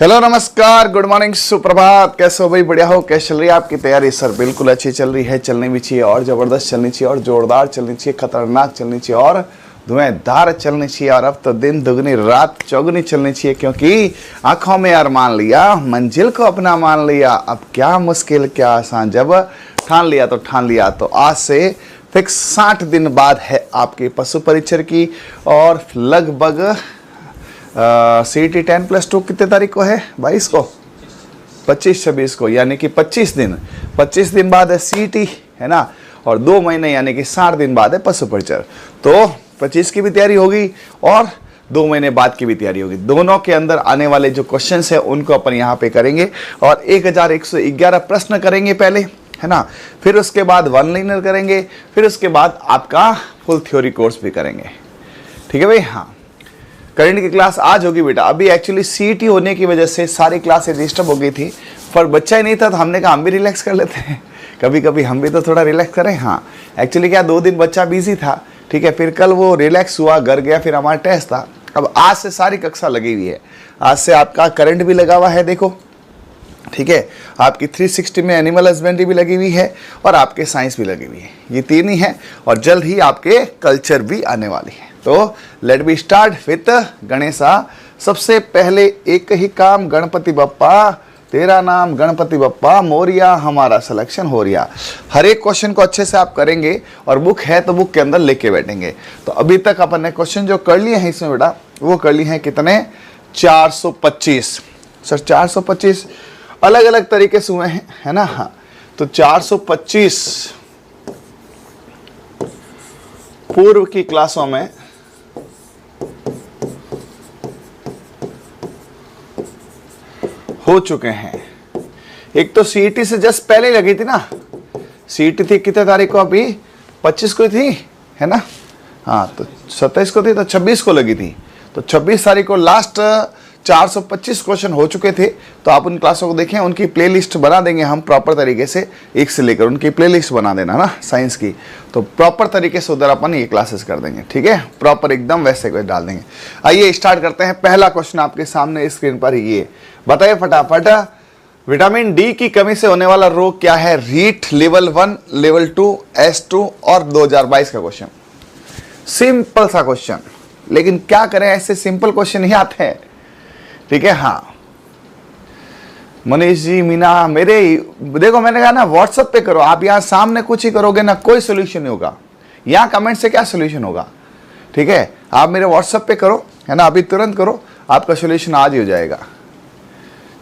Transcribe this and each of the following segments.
Hello नमस्कार, good morning, सुप्रभात। कैसे हो भाई? बढ़िया हो? कैसे चल रही है आपकी तैयारी? सर बिल्कुल अच्छी चल रही है, चलनी भी चाहिए और ज़बरदस्त चलनी चाहिए और ज़ोरदार चलनी चाहिए, खतरनाक चलनी चाहिए और धुएंधार चलनी चाहिए। और अब तो दिन दुगनी रात चौगुनी चलनी चाहिए, क्योंकि आंखों में अरमान लिया, मंजिल को अपना मान लिया। अब क्या मुश्किल क्या आसान, जब ठान लिया तो ठान लिया। तो आज से फिक्स 60 दिन बाद है आपके पशु परीक्षण की, और लगभग CET 10+2 कितने तारीख को है? 22 को, 25-26 को, यानी कि 25 दिन बाद है CET, है ना। और 2 महीने यानी कि 60 दिन बाद है पशु परीक्षण। तो 25 की भी तैयारी होगी और 2 महीने बाद की भी तैयारी होगी। दोनों के अंदर आने वाले जो क्वेश्चंस है उनको अपन यहाँ पे करेंगे, और 1111 प्रश्न करेंगे पहले, है ना। फिर उसके बाद वन लाइनर करेंगे, फिर उसके बाद आपका फुल थ्योरी कोर्स भी करेंगे। ठीक है भाई? हाँ, करंट की क्लास आज होगी बेटा। अभी एक्चुअली CET होने की वजह से सारी क्लासें डिस्टर्ब हो गई थी, पर बच्चा ही नहीं था तो हमने कहा हम भी रिलैक्स कर लेते हैं। कभी कभी हम भी तो थोड़ा रिलैक्स करें। हाँ, एक्चुअली क्या 2 दिन बच्चा बिजी था, ठीक है। फिर कल वो रिलैक्स हुआ, घर गया, फिर हमारा टेस्ट था। अब आज से सारी कक्षा लगी हुई है। आज से आपका करंट भी लगा हुआ है, देखो, ठीक है। आपकी 360 में एनिमल हस्बेंड्री भी लगी हुई है और आपके साइंस भी लगी हुई है। ये 3 ही है, और जल्द ही आपके कल्चर भी आने वाली है। तो let be start with Ganesha. सबसे पहले एक ही काम, गणपति बप्पा तेरा नाम, गणपति बप्पा मोरिया, हमारा सिलेक्शन हो रिया। हर एक क्वेश्चन को अच्छे से आप करेंगे, और बुक है तो बुक के अंदर लेके बैठेंगे। तो अभी तक अपन ने क्वेश्चन जो कर लिए हैं इसमें बेटा, वो कर लिए हैं कितने? 425। सर 425 अलग अलग तरीके से हुए हैं, है ना। हाँ, तो 425 पूर्व की क्लासों में हो चुके हैं। एक तो CET से जस्ट पहले लगी थी ना, CET थी कितने तारीख को? अभी 25 को थी, है ना। हाँ, तो 27 को थी, तो 26 को लगी थी। तो 26 तारीख को लास्ट 425 क्वेश्चन हो चुके थे। तो आप उन क्लासों को देखें, उनकी प्लेलिस्ट बना देंगे हम प्रॉपर तरीके से, 1 से लेकर उनकी प्लेलिस्ट बना देना ना साइंस की। तो प्रॉपर तरीके से उधर अपन ये क्लासेस कर देंगे, ठीक है। प्रॉपर एकदम वैसे डाल देंगे। आइए स्टार्ट करते हैं। पहला क्वेश्चन आपके सामने स्क्रीन पर ये बताइए फटाफट, विटामिन डी की कमी से होने वाला रोग क्या है? रीट लेवल 1, लेवल 2, S2 और 2022 का क्वेश्चन। सिंपल सा क्वेश्चन, लेकिन क्या करें, ऐसे सिंपल क्वेश्चन ही आते हैं, ठीक है। हाँ मनीष जी, मीना, मेरे देखो मैंने कहा ना व्हाट्सएप पे करो। आप यहाँ सामने कुछ ही करोगे ना, कोई सोल्यूशन नहीं होगा। यहाँ कमेंट से क्या सोल्यूशन होगा, ठीक है। आप मेरे व्हाट्सएप पे करो, है ना, अभी तुरंत करो, आपका सोल्यूशन आज ही हो जाएगा।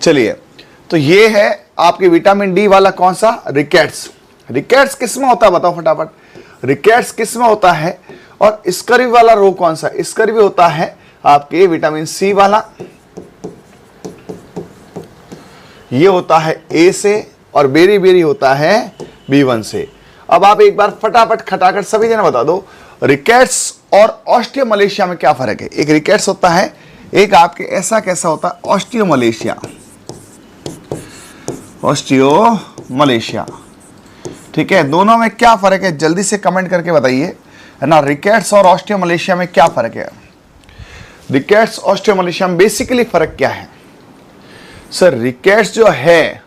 चलिए, तो ये है आपके विटामिन डी वाला कौन सा? रिकेट्स। रिकेट्स किस में होता है बताओ फटाफट? रिकेट्स किस में होता है? और स्कर्वी वाला रोग कौन सा? स्कर्वी होता है आपके विटामिन C वाला, ये होता है A से, और बेरी बेरी होता है B1 से। अब आप एक बार फटाफट खटाखट सभी जने बता दो, रिकेट्स और ऑस्टियोमलेशिया में क्या फर्क है? एक रिकेट्स होता है, एक आपके ऐसा कैसा होता है ऑस्टियोमलेशिया। ऑस्टियोमलेशिया, ठीक है। दोनों में क्या फर्क है जल्दी से कमेंट करके बताइए, है ना। रिकेट्स और ऑस्टियोमलेशिया में क्या फर्क है? रिकेट्स ऑस्टियोमलेशिया में बेसिकली फर्क क्या है? सर रिकेट्स जो है,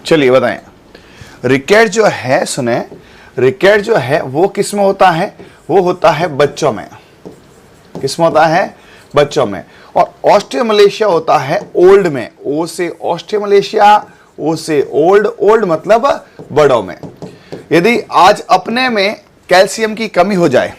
चलिए बताएं। रिकेट जो है, सुने, रिकेट जो है वो किस में होता है? वो होता है बच्चों में। किस में होता है? बच्चों में। और ऑस्टियोमलेशिया होता है ओल्ड में। ओ से ऑस्टियोमलेशिया, ओ से ओल्ड, ओल्ड मतलब बड़ों में। यदि आज अपने में कैल्शियम की कमी हो जाए,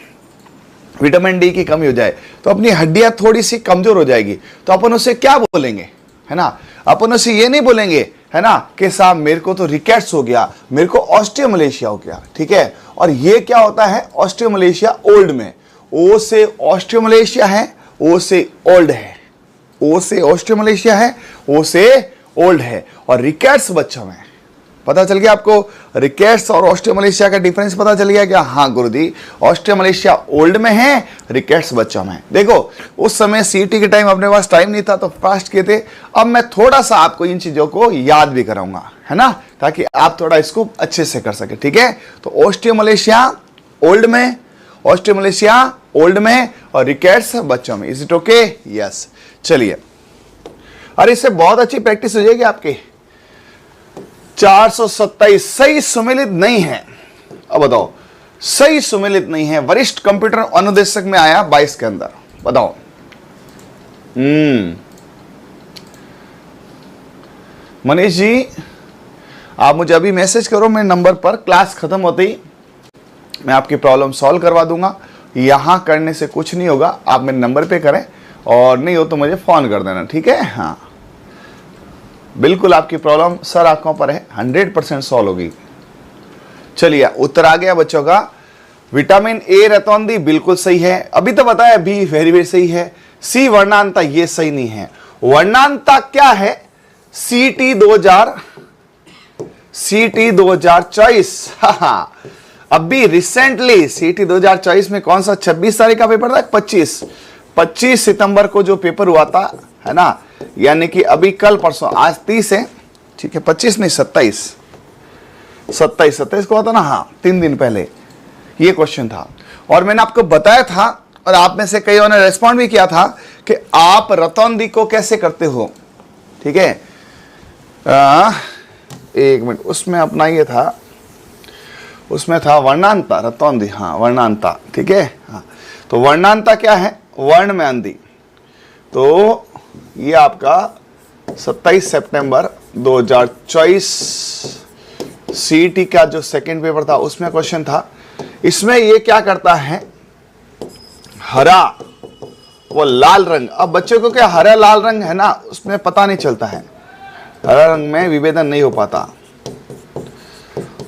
विटामिन डी की कमी हो जाए, तो अपनी हड्डियां थोड़ी सी कमजोर हो जाएगी। तो अपन उसे क्या बोलेंगे, है ना। अपन उसे ये नहीं बोलेंगे, है ना, कि साहब मेरे को तो रिकेट्स हो गया, मेरे को ऑस्टियोमलेशिया हो गया, ठीक है। और ये क्या होता है? ऑस्टियोमलेशिया ओल्ड में। ओ से ऑस्टियोमलेशिया है, ओ से ओल्ड है। ओ से ऑस्टियोमलेशिया है, ओ से ओल्ड है। और रिकेट्स बच्चों में। पता चल गया आपको? रिकेट्स और ऑस्टियोमलेशिया का डिफरेंस पता चल गया क्या? हाँ गुरुजी, ऑस्टियोमलेशिया ओल्ड में है, रिकेट्स बच्चों में। देखो उस समय CET के टाइम अपने पास टाइम नहीं था तो फास्ट किए थे। अब मैं थोड़ा सा आपको इन चीजों को याद भी कराऊंगा, है ना, ताकि आप थोड़ा इसको अच्छे से कर सके, ठीक है। तो ऑस्टियोमलेशिया ओल्ड में, ऑस्टियोमलेशिया ओल्ड में और रिकेट्स बच्चों में। Is it okay? यस। चलिए, अरे इससे बहुत अच्छी प्रैक्टिस हो जाएगी आपकी। 427 सही सुमेलित नहीं है। अब बताओ, सही सुमेलित नहीं है, वरिष्ठ कंप्यूटर अनुदेशक में आया 22 के अंदर, बताओ। मनीष जी, आप मुझे अभी मैसेज करो मेरे नंबर पर, क्लास खत्म होते ही मैं आपकी प्रॉब्लम सॉल्व करवा दूंगा। यहां करने से कुछ नहीं होगा, आप मेरे नंबर पे करें, और नहीं हो तो मुझे फोन कर देना, ठीक है? हाँ, बिल्कुल आपकी प्रॉब्लम सर आंखों पर है, 100% सॉल्व होगी। चलिए, उत्तर आ गया बच्चों का। विटामिन ए रतौंधी बिल्कुल सही है, अभी तो बताया। बी वेरी वेरी सही है। सी वर्णांता, ये सही नहीं है। वर्णांता क्या है? सीटी 2024। अभी रिसेंटली सीटी 2024 में कौन सा 26 तारीख का पेपर था? 25 सितंबर को जो पेपर हुआ था, है ना, यानी कि अभी कल परसों, आज 30 है, ठीक है, 25 नहीं 27 को हुआ था ना, हाँ, 3 दिन पहले ये क्वेश्चन था। और मैंने आपको बताया था, और आप में से कईयों ने रेस्पॉन्ड भी किया था कि आप रतौंधी को कैसे करते हो, ठीक है? एक मिनट, उसमें अपना ये था, उसमें था वर्णांता, रतौंधी, हाँ वर्णांता, ठीक है। हाँ, तो वर्णांता क्या है? वर्ण में अंधी। तो ये आपका 27 सितंबर 2024 सीईटी का जो सेकंड पेपर था उसमें क्वेश्चन था। इसमें ये क्या करता है? हरा वो लाल रंग। अब बच्चों को क्या हरा लाल रंग है ना, उसमें पता नहीं चलता है, हरा रंग में विभेदन नहीं हो पाता,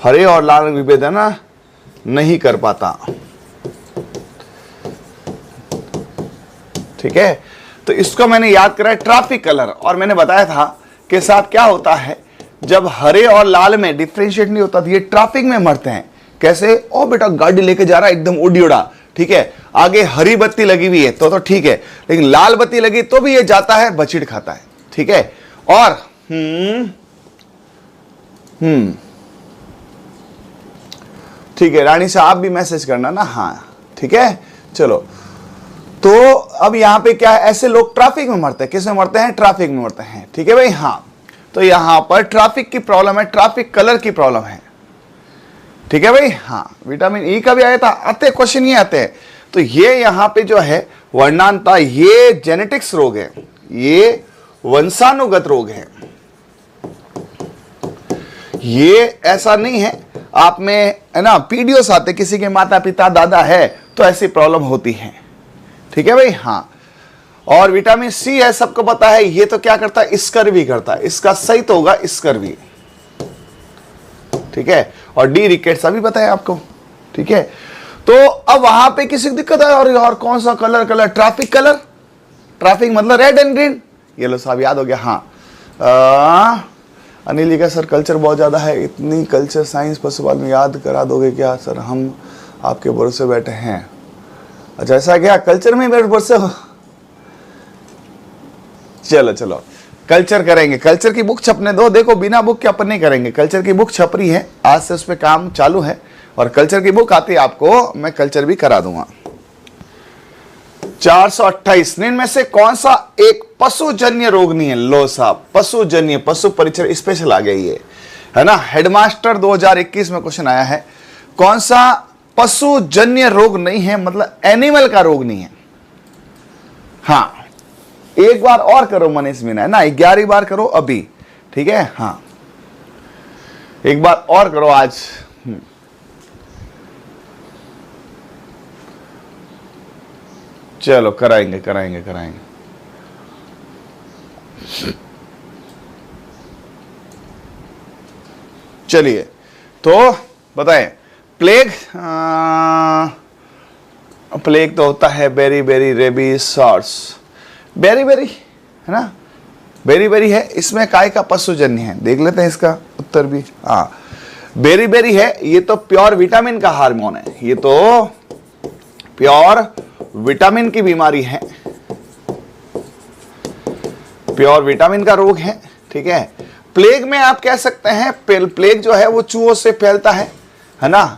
हरे और लाल रंग विभेदन नहीं कर पाता, ठीक है। तो इसको मैंने याद कराया ट्रैफिक कलर, और मैंने बताया था कि साथ क्या होता है, जब हरे और लाल में डिफ्रेंशिएट नहीं होता तो ये ट्रैफिक में मरते हैं। कैसे? ओ बेटा गाड़ी लेके जा रहा है एकदम उड़ी उड़ा, ठीक है, आगे हरी बत्ती लगी हुई है तो ठीक है, लेकिन लाल बत्ती लगी तो भी ये जाता है, बचीड़ खाता है, ठीक है। और ठीक है, रानी साहब भी मैसेज करना ना, हाँ ठीक है। चलो, तो अब यहां पे क्या है, ऐसे लोग ट्रैफिक में मरते हैं। किस में मरते हैं? ट्रैफिक में मरते हैं, ठीक है भाई। हाँ, तो यहां पर ट्रैफिक की प्रॉब्लम है, ट्रैफिक कलर की प्रॉब्लम है, ठीक है भाई। हाँ, विटामिन ई का भी आया था, आते क्वेश्चन ये आते हैं। तो ये यहां पे जो है वर्णांता, ये जेनेटिक्स रोग है, ये वंशानुगत रोग है। ये ऐसा नहीं है आप में, है ना, पीडीओस आते, किसी के माता पिता दादा है तो ऐसी प्रॉब्लम होती है, ठीक है भाई। हाँ, और विटामिन सी है, सबको पता है, ये तो क्या करता है? स्कर्वी करता है। इसका सही तो होगा स्कर्वी, ठीक है। और डी रिकेट्स अभी बताया आपको, ठीक है। तो अब वहां पे किसी को दिक्कत है, और कौन सा कलर? ट्रैफिक कलर, ट्रैफिक मतलब रेड एंड ग्रीन। ये लो साहब याद हो गया। हाँ, अनिल जी का सर कल्चर बहुत ज्यादा है, इतनी कल्चर साइंस पशुपालन में याद करा दोगे क्या सर? हम आपके भरोसे बैठे हैं। अच्छा ऐसा क्या, कल्चर में मेरे भरोसे हो? चलो कल्चर करेंगे, कल्चर की बुक छपने दो। देखो बिना बुक के अपन नहीं करेंगे, कल्चर की बुक छप रही है, आज से उस पर काम चालू है, और कल्चर की बुक आती है आपको, मैं कल्चर भी करा दूंगा। 428 में से कौन सा एक पशुजन्य रोग नहीं है? लो साहब, पशुजन्य, पशु परिचय स्पेशल आ गई है ना। हेडमास्टर 2021 में क्वेश्चन आया है, कौन सा पशुजन्य रोग नहीं है, मतलब एनिमल का रोग नहीं है। हाँ, एक बार और करो मनीष मीना, है ना, 11 बार करो अभी, ठीक है। हाँ, एक बार और करो आज। चलो कराएंगे। चलिए, तो बताएं, प्लेग तो होता है बेरी रेबीज सॉर्स, बेरी है ना, बेरी है। इसमें काय का पशुजन्य है? देख लेते हैं इसका उत्तर भी। हाँ, बेरी है, ये तो प्योर विटामिन का हार्मोन है, ये तो प्योर विटामिन की बीमारी है, प्योर विटामिन का रोग है, ठीक है। प्लेग में आप कह सकते हैं, प्लेग जो है वो चूहों से फैलता है ना,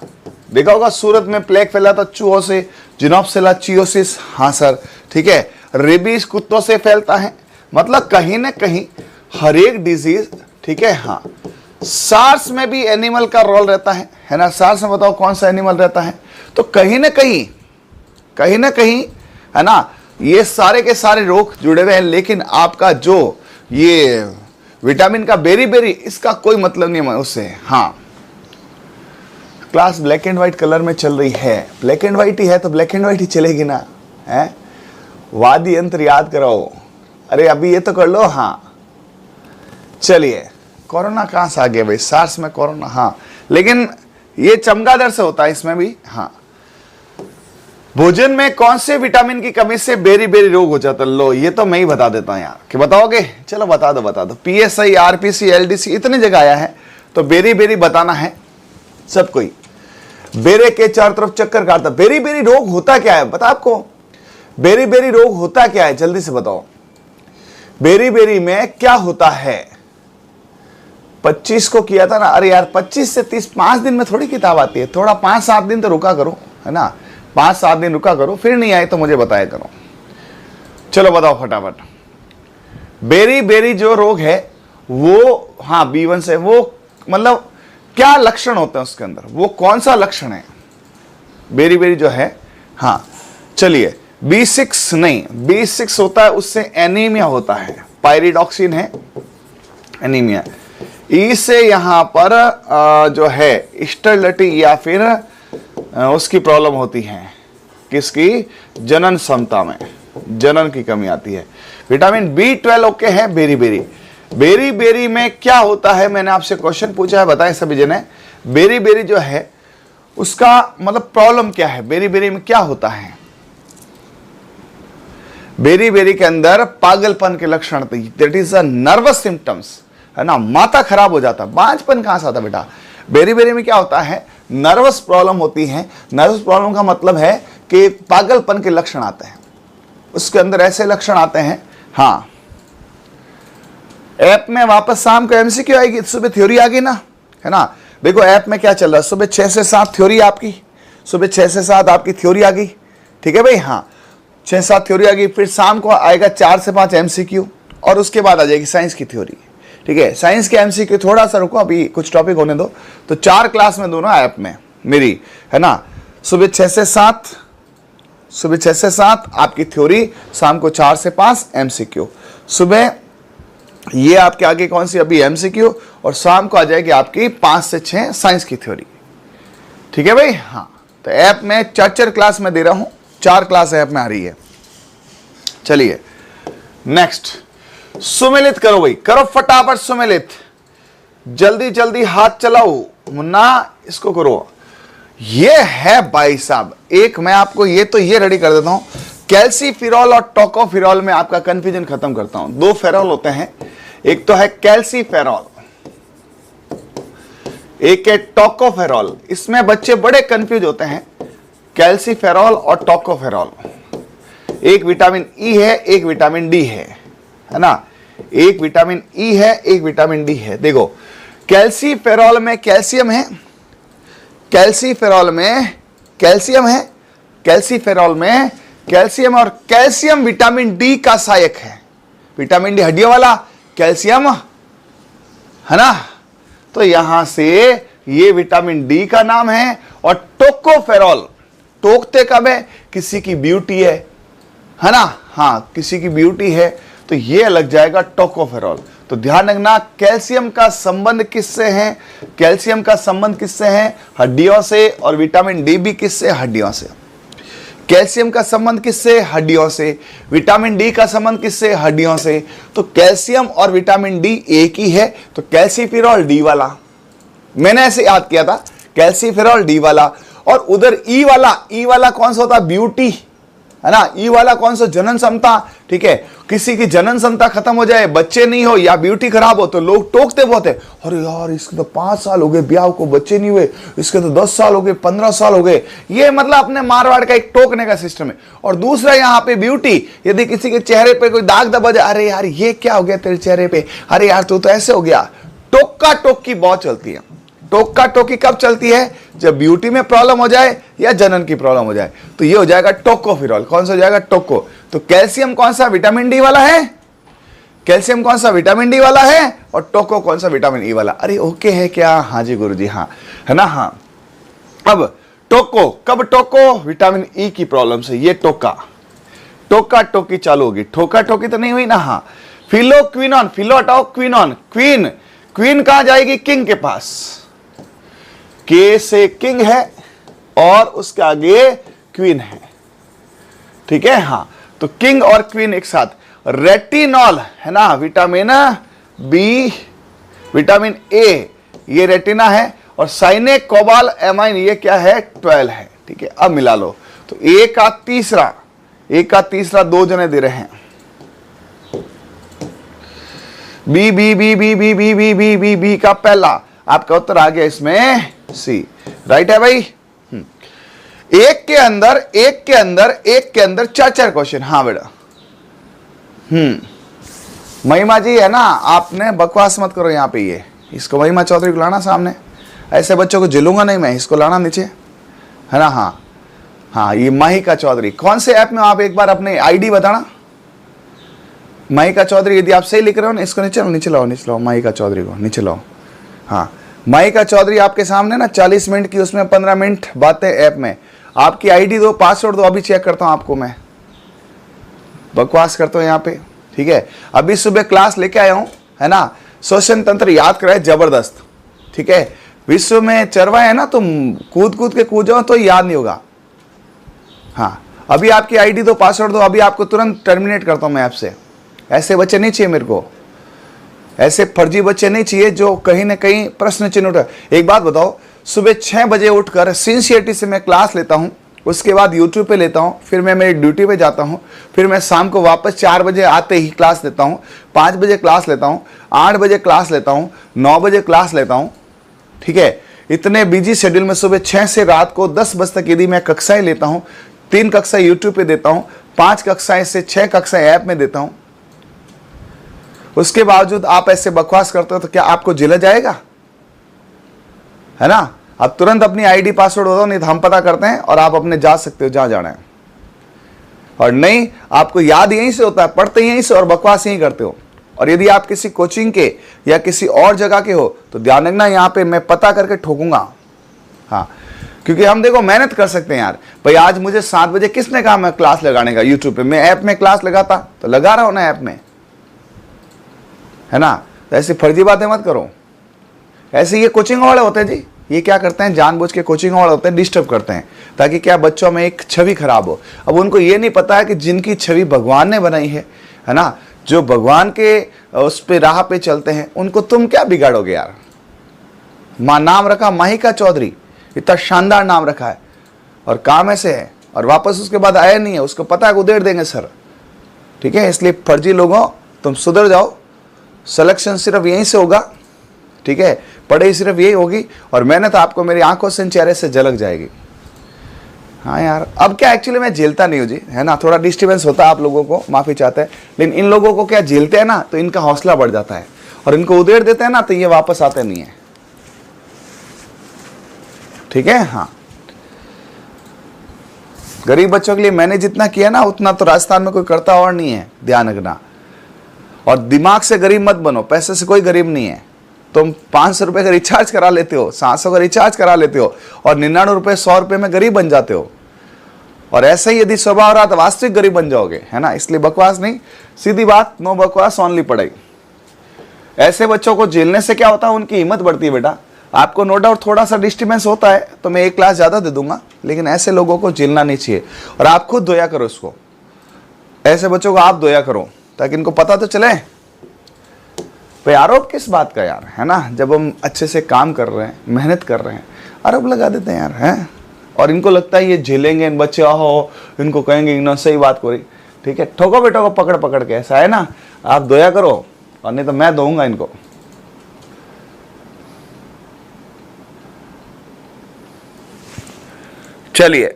देखा होगा सूरत में प्लेग फैला था चूहों से, जिनोप्सिलाचियोसिस, हाँ सर, ठीक है। रेबीज कुत्तों से फैलता है, मतलब कहीं ना कहीं हर एक डिजीज, ठीक है, हाँ। सार्स में भी एनिमल का रोल रहता है ना। सार्स में बताओ कौन सा एनिमल रहता है, तो कहीं ना कहीं है ना, ये सारे के सारे रोग जुड़े हुए हैं। लेकिन आपका जो ये विटामिन का बेरी बेरी, इसका कोई मतलब नहीं है उससे, हाँ। Class black and white colour में चल रही है, ब्लैक एंड व्हाइट ही है तो ब्लैक एंड व्हाइट ही चलेगी ना, है। वादी यंत्र याद कराओ, अरे अभी ये तो कर लो, हाँ। चलिए, कोरोना कहां से आ गया भाई, सार्स में कोरोना, हाँ, लेकिन ये चमगादड़ से होता है इसमें भी, हाँ। भोजन में कौन से विटामिन की कमी से बेरी बेरी रोग हो जाता है, लो ये तो मैं ही बता देता हूं यार, कि बताओगे, चलो बता दो। PSI, RPC, LDC इतनी जगह आया है, तो बेरी बेरी बताना है सब कोई। बेरे के चारों तरफ चक्कर काटता, बेरी बेरी रोग होता क्या है बता आपको, बेरी बेरी रोग होता क्या है, जल्दी से बताओ। बेरी बेरी में क्या होता है, 25 को किया था ना, अरे यार 25 से 30, 5 दिन में थोड़ी किताब आती है, थोड़ा 5-7 दिन तो रुका करो, है ना, 5-7 दिन रुका करो, फिर नहीं आए तो मुझे बताया करो। चलो बताओ फटाफट। बेरी बेरी जो रोग है वो, हाँ B1 से, वो मतलब क्या लक्षण होते हैं उसके अंदर, वो कौन सा लक्षण है बेरी बेरी जो है, हाँ। चलिए, B6 नहीं, B6 होता है, उससे एनीमिया होता है, पायरिडॉक्सिन है, एनीमिया। ई से यहां पर जो है स्टेरिलिटी या फिर उसकी प्रॉब्लम होती है, किसकी, जनन क्षमता में, जनन की कमी आती है। विटामिन B12 ओके है। बेरी बेरी, बेरी बेरी में क्या होता है, मैंने आपसे क्वेश्चन पूछा है, बताएं सभी जने। बेरी बेरी जो है उसका मतलब प्रॉब्लम क्या है, बेरी बेरी में क्या होता है। बेरी बेरी के अंदर पागलपन के लक्षण, that is a nervous symptoms, है ना, माथा खराब हो जाता, बांझपन कहां से आता बेटा। बेरी बेरी में क्या होता है, नर्वस प्रॉब्लम होती है। नर्वस प्रॉब्लम का मतलब है कि पागलपन के लक्षण आते हैं, उसके अंदर ऐसे लक्षण आते हैं, हाँ। ऐप में वापस शाम को MCQ आएगी, सुबह थ्योरी आ गई ना, है ना। देखो ऐप में क्या चल रहा है, सुबह 6 से 7 थ्योरी आपकी, सुबह 6 से 7 आपकी थ्योरी आ गई, ठीक है भाई, हाँ। 6-7 थ्योरी आ गई, फिर शाम को आएगा 4 से 5 MCQ, और उसके बाद आ जाएगी साइंस की थ्योरी, ठीक है। साइंस के MCQ थोड़ा सा रुको, अभी कुछ टॉपिक होने दो। तो 4 क्लास में दोनों ऐप में मेरी, है ना। सुबह 6 से 7 आपकी थ्योरी, शाम को 4 से 5 MCQ। सुबह ये आपके आगे कौन सी अभी MCQ, और शाम को आ जाएगी आपकी 5 से 6 साइंस की थ्योरी, ठीक है भाई, हाँ। तो ऐप में 4 क्लास में दे रहा हूं, 4 क्लास ऐप में आ रही है। चलिए नेक्स्ट, सुमेलित करो भाई, करो फटाफट सुमेलित, जल्दी जल्दी हाथ चलाओ मुन्ना, इसको करो। ये है भाई साहब, एक मैं आपको ये रेडी कर देता हूं। कैल्सीफिरॉल और टोकोफिरॉल में आपका कंफ्यूजन खत्म करता हूं। 2 फेरॉल होते हैं, एक तो है कैल्सीफेरॉल, एक है टोकोफेरॉल। इसमें बच्चे बड़े कंफ्यूज होते हैं, कैल्सीफेरॉल और टोकोफेरॉल। एक विटामिन ई है, एक विटामिन डी है ना। एक विटामिन ई है, एक विटामिन डी है। देखो कैल्सीफेरॉल में कैल्शियम है, कैल्सीफेरॉल में कैल्शियम है, कैल्सीफेरॉल में कैल्शियम, और कैल्शियम विटामिन डी का सहायक है। विटामिन डी हड्डियों वाला, कैल्शियम, है ना। तो यहां से ये विटामिन डी का नाम है। और टोकोफेरॉल, टोकते कब है, किसी की ब्यूटी है ना, हाँ किसी की ब्यूटी है, तो ये लग जाएगा टोकोफेरॉल। तो ध्यान रखना, कैल्शियम का संबंध किससे है, कैल्शियम का संबंध किससे है, हड्डियों से, और विटामिन डी भी किससे, हड्डियों से। कैल्शियम का संबंध किससे, हड्डियों से। विटामिन डी का संबंध किससे, हड्डियों से। तो कैल्शियम और विटामिन डी एक ही है, तो कैल्सीफेरॉल डी वाला, मैंने ऐसे याद किया था, कैल्सीफेरॉल डी वाला। और उधर ई वाला कौन सा होता है, ब्यूटी, है ना। ई वाला कौन सा, जनन क्षमता, ठीक है। किसी की जनन क्षमता खत्म हो जाए, बच्चे नहीं हो या ब्यूटी खराब हो, तो लोग टोकते बहुत है, अरे यार इसके तो 5 साल हो गए ब्याह को, बच्चे नहीं हुए, इसके तो 10 साल हो गए, 15 साल हो गए। ये मतलब अपने मारवाड़ का एक टोकने का सिस्टम है। और दूसरा यहाँ पे ब्यूटी, यदि किसी के चेहरे पे कोई दाग दबा जाए, अरे यार ये क्या हो गया तेरे चेहरे पे, अरे यार तू तो ऐसे हो गया। टोका टोकी बहुत चलती है, टोका टोकी कब चलती है? जब ब्यूटी में प्रॉब्लम हो जाए या जनन की प्रॉब्लम हो जाए, तो ये हो जाएगा टोकोफिरॉल। कौन सा हो जाएगा? टोको। तो कैल्शियम कौन सा? विटामिन डी वाला है। कैल्शियम कौन सा? विटामिन डी वाला है। और टोको कौन सा? विटामिन ई वाला। अरे ओके है क्या? हाँ जी गुरुजी, हाँ है ना। हाँ, अब टोको कब? टोको विटामिन ई की प्रॉब्लम से ये टोका टोका टोकी चालू होगी। ठोका ठोकी तो नहीं हुई ना। हाँ, फिलो क्विनॉन, फिलो हटाओ, क्विनॉन, क्वीन, क्वीन कहां जाएगी? किंग के पास। के से किंग है और उसके आगे क्वीन है, ठीक है। हाँ, तो किंग और क्वीन एक साथ। रेटिनॉल है ना, विटामिन बी, विटामिन ए, ये रेटिना है। और साइनेक कोबाल एमाइन, ये क्या है? 12 है, ठीक है। अब मिला लो, तो एक का तीसरा दो जने दे रहे हैं। B B B B B B B B B B का पहला, आपका उत्तर आ गया इसमें सी। राइट है भाई। एक के अंदर 4 क्वेश्चन। हाँ बेटा। महिमा जी है ना, आपने बकवास मत करो यहाँ पे। ये इसको महिमा चौधरी को लाना सामने, ऐसे बच्चों को झेलूंगा नहीं मैं, इसको लाना नीचे, है ना। हाँ हाँ, ये महिका चौधरी कौन से ऐप में? आप एक बार अपने आईडी बताना। महिका चौधरी, यदि आप सही लिख रहे हो ना, इसको नीचे लाओ, महिका चौधरी को नीचे लाओ। हाँ, महिका चौधरी आपके सामने ना, 40 मिनट की, उसमें 15 मिनट बातें ऐप में। आपकी आईडी दो, पासवर्ड दो, अभी चेक करता हूं आपको मैं। बकवास करता हूं यहाँ पे, ठीक है। अभी सुबह क्लास लेके आया हूं, है ना। श्वसन तंत्र याद कराए जबरदस्त, ठीक है। विश्व में चरवाए है ना, तुम कूद के कूद जाओ तो याद नहीं होगा। हाँ, अभी आपकी आईडी दो, पासवर्ड दो, अभी आपको तुरंत टर्मिनेट करता हूं मैं ऐप से। ऐसे बच्चे नहीं चाहिए मेरे को, ऐसे फर्जी बच्चे नहीं चाहिए जो कहीं ना कहीं प्रश्न चिन्ह उठा। एक बात बताओ, सुबह 6 बजे उठकर सिंसियरिटी से मैं क्लास लेता हूं, उसके बाद यूट्यूब पे लेता हूं, फिर मैं मेरी ड्यूटी पे जाता हूं, फिर मैं शाम को वापस 4 बजे आते ही क्लास लेता हूं, 5 बजे क्लास लेता हूं, 8 बजे क्लास लेता हूं, 9 बजे क्लास लेता हूं, ठीक है। इतने बिजी शेड्यूल में सुबह 6 से रात को 10 बजे तक यदि मैं कक्षाएं लेता हूं, 3 कक्षाएं यूट्यूब पे देता हूं, 5 कक्षाएं से 6 कक्षाएं ऐप में देता हूं, उसके बावजूद आप ऐसे बकवास करते हो तो क्या आपको झेला जाएगा? है ना। आप तुरंत अपनी आईडी पासवर्ड हो दो, नहीं तो हम पता करते हैं और आप अपने जा सकते हो जहां जाना है। और नहीं, आपको याद यहीं से होता है, पढ़ते यहीं से और बकवास यहीं करते हो। और यदि आप किसी कोचिंग के या किसी और जगह के हो तो ध्यान रखना, यहां पे मैं पता करके ठोकूंगा। हाँ, क्योंकि हम देखो मेहनत कर सकते हैं यार। भाई आज मुझे 7 बजे किसने कहा मैं क्लास लगाने का यूट्यूब पे? मैं ऐप में क्लास लगाता तो लगा रहा हूं ना ऐप में, है ना। तो ऐसी फर्जी बातें मत करो। ऐसे ये कोचिंग वाले होते हैं जी, ये क्या करते हैं, जानबूझ के कोचिंग वाले होते हैं, डिस्टर्ब करते हैं ताकि क्या बच्चों में एक छवि खराब हो। अब उनको ये नहीं पता है कि जिनकी छवि भगवान ने बनाई है ना, जो भगवान के उस पे राह पे चलते हैं, उनको तुम क्या बिगाड़ोगे यार। मां नाम रखा महिका चौधरी, इतना शानदार नाम रखा है, और काम ऐसे है, और वापस उसके बाद आया नहीं है, उसको पता है उधेड़ देंगे सर, ठीक है। इसलिए फर्जी लोगों तुम सुधर जाओ। सिलेक्शन सिर्फ यहीं से होगा, ठीक है। पढ़ाई सिर्फ यही होगी और मेहनत आपको मेरी आंखों से, चेहरे से झलक जाएगी। हाँ यार, अब क्या एक्चुअली मैं झेलता नहीं हूँ जी, है ना। थोड़ा डिस्टर्बेंस होता है, आप लोगों को माफी चाहते हैं, लेकिन इन लोगों को क्या झेलते हैं ना तो इनका हौसला बढ़ जाता है, और इनको उधेड़ देते हैं ना तो ये वापस आते नहीं है, ठीक है। हाँ, गरीब बच्चों के लिए मैंने जितना किया ना उतना तो राजस्थान में कोई करता और नहीं है, ध्यान रखना। और दिमाग से गरीब मत बनो, पैसे से कोई गरीब नहीं है। तुम 500 रुपए का रिचार्ज करा लेते हो, 700 का रिचार्ज करा लेते हो, और 99 रुपए 100 रुपए में गरीब बन जाते हो। और ऐसे ही यदि स्वभाव रहा तो वास्तविक गरीब बन जाओगे, है ना। इसलिए बकवास नहीं, सीधी बात, नो बकवास, ओनली पढ़ाई। ऐसे बच्चों को झेलने से क्या होता है, उनकी हिम्मत बढ़ती है बेटा। आपको नो डाउट थोड़ा सा डिस्टर्बेंस होता है तो मैं एक क्लास ज्यादा दे दूंगा, लेकिन ऐसे लोगों को झेलना नहीं चाहिए। और आप खुद धोया करो इसको, ऐसे बच्चों को आप धोया करो, ताकि इनको पता तो चले भाई आरोप किस बात का यार, है ना। जब हम अच्छे से काम कर रहे हैं, मेहनत कर रहे हैं, आरोप लगा देते हैं यार, हैं। और इनको लगता है ये झेलेंगे, इन बच्चे हो, इनको कहेंगे इन्होंने सही बात करी, ठीक है। ठोको बेटो को पकड़ पकड़ के, ऐसा है ना। आप धोया करो, और नहीं तो मैं दूंगा इनको। चलिए,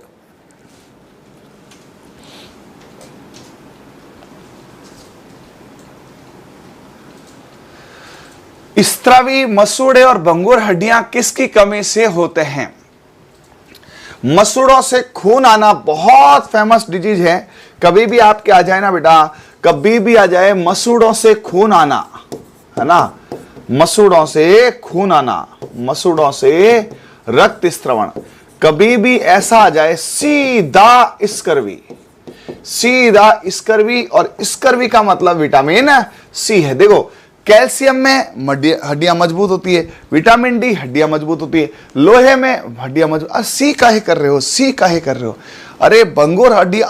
स्त्रावी, मसूड़े और भंगुर हड्डियां किसकी कमी से होते हैं? मसूड़ों से खून आना बहुत फेमस डिजीज है। कभी भी आपके आ जाए ना बेटा, कभी भी आ जाए मसूड़ों से खून आना, है ना, मसूड़ों से खून आना, मसूड़ों से रक्त स्त्रवण, कभी भी ऐसा आ जाए, सीधा स्कर्वी, सीधा स्कर्वी। और स्कर्वी का मतलब विटामिन सी है। देखो, कैल्शियम में हड्डियां मजबूत होती है, विटामिन डी हड्डियां मजबूत होती है, लोहे में हड्डियां मजबूत। सी काहे कर रहे हो, सी काहे कर रहे हो? अरे भंगुर हड्डियां,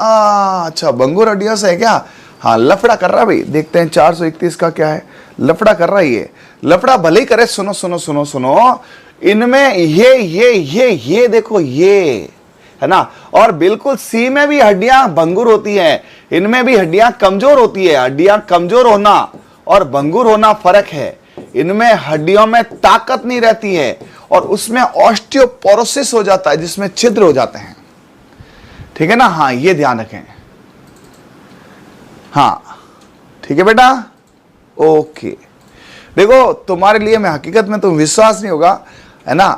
अच्छा भंगुर हड्डियां से है क्या? हाँ, लफड़ा कर रहा भाई। देखते हैं 431 का क्या है। लफड़ा कर रहा है ये, लफड़ा भले ही करे। सुनो सुनो सुनो सुनो, इनमें ये देखो, ये है ना। और बिल्कुल सी में भी हड्डियां भंगुर होती हैं, इनमें भी हड्डियां कमजोर होती है। हड्डियां कमजोर होना और भंगुर होना फर्क है। इनमें हड्डियों में ताकत नहीं रहती है और उसमें ऑस्टियोपोरोसिस हो जाता है, जिसमें छिद्र हो जाते हैं। ठीक है ना? हाँ, ये ध्यान रखें। हाँ ठीक है बेटा, ओके। देखो, तुम्हारे लिए मैं हकीकत में, तुम विश्वास नहीं होगा, है ना,